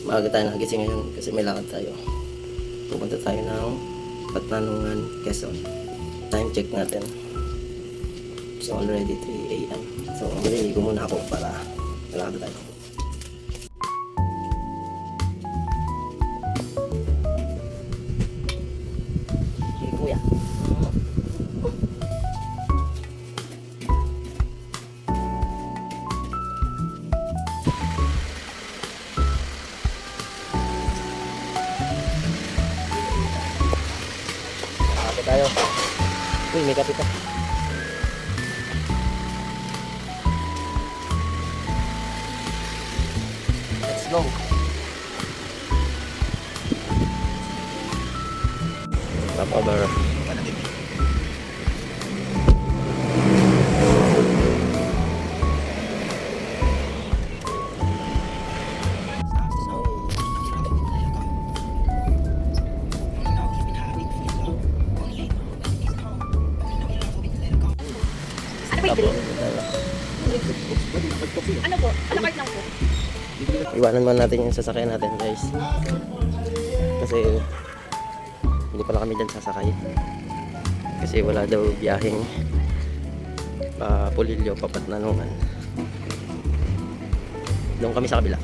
Maaga tayo nagising ngayon kasi may lakad tayo. Pupunta tayo ng Patnanungan, Quezon. Time check natin. So already 3 AM. So maliligo muna ako para malakad tayo. Okay, kuya. Tayo. Uy, may kapit pa. Let's go. Stop over. Ano po? Alakart lang po. Iwanan muna natin yung sasakyan natin, guys. Kasi hindi pala kami dyan sasakay. Kasi wala daw biyaheng Pulilio, Patnanungan. Doon kami sa kabila.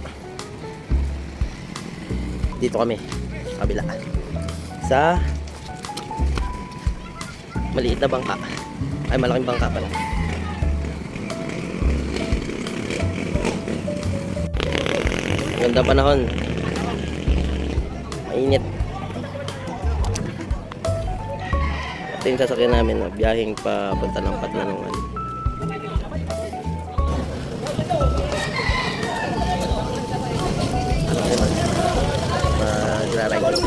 Dito kami sa kabila. Sa maliit na bangka. Ay, malaking bangka pala. Ganda panahon. Mainit. Ito yung sasakyan namin, biyaheng papunta ng Patnanungan. Magra-ride.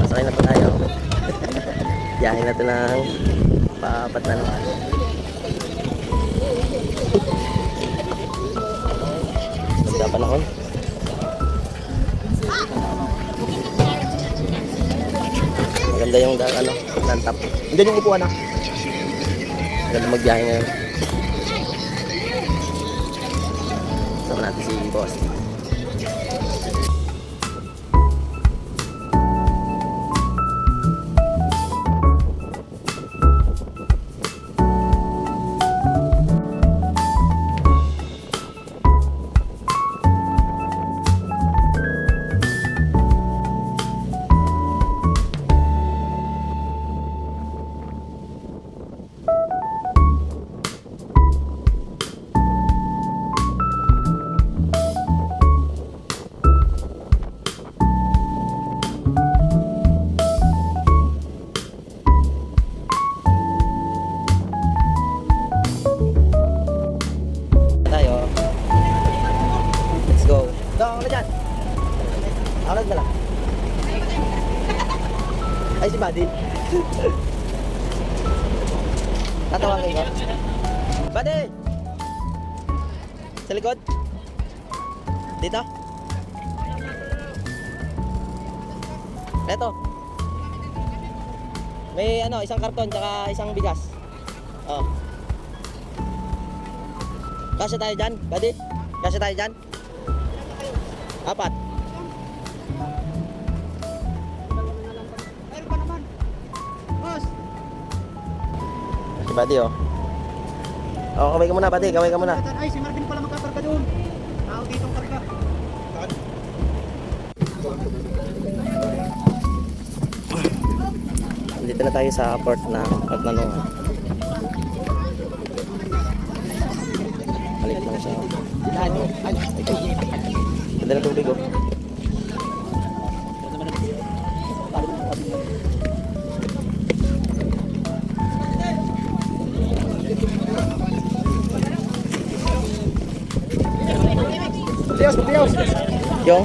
Sakay na po tayo. Biyahe na ito ng Patnanungan. Ganda panahon. Maganda yung lantap. Hindi yung upuan na. Maganda magbiyahe ngayon. Sama natin si boss. Alag na lang. Ay, si Buddy. Tatawagin ko. Buddy! Sa likod? Dito? Eto. May isang karton tsaka isang bigas. Oh. Kasya tayo dyan, Buddy? Kasya tayo dyan? 4. Buddy, oh. Oh, kamay ka muna, buddy. Kamay ka muna. Ay, si Marvin pala magkakarga doon. Tao ditong karga. Dito na tayo sa port na Patnanungan. Balik lang siya. Ganda na tubig, oh. Piyos. Yung?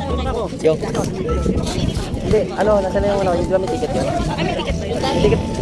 Hindi, nasa na yung yung may ticket yun? Ay, may ticket ba yun? Ticket.